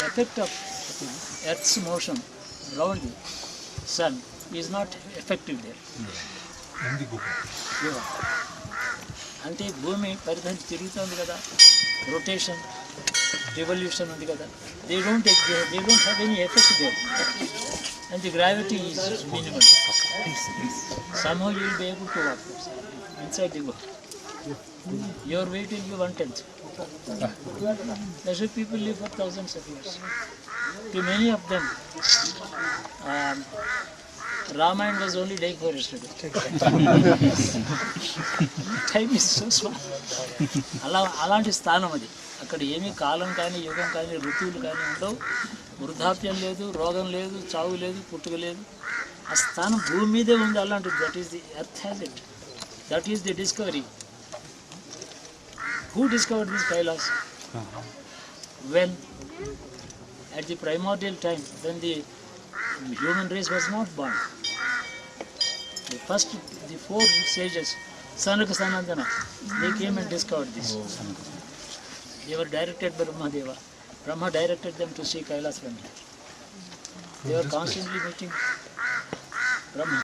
effect of Earth's motion around the sun is not effective there. అంటే భూమి పరిధి తిరుగుతుంది కదా, రొటేషన్ revolution ఉంది కదా, they don't have any effect there, and the gravity is minimal. Somehow you will be able to walk inside the guha. Your weight will be 1/10. That's why people live for thousands of years. To many of them, Ramayana was only day for yesterday. Time is so small. అలాంటి స్థానం అది. అక్కడ ఏమీ కాలం కానీ యుగం కానీ ఋతువులు కానీ ఉండవు, వృద్ధాప్యం లేదు, రోగం లేదు, చావు లేదు, పుట్టుక లేదు. ఆ స్థానం భూమి మీదే ఉంది అలాంటిది. That is the earth has it. That is the discovery. Who discovered this Kailas? When at the primordial time, when the human race was not born, the four sages, Sanaka Sanandana, they came and discovered this. They were directed by Brahmadeva. Brahma directed them to see Kailas from here. They were constantly meeting Brahma.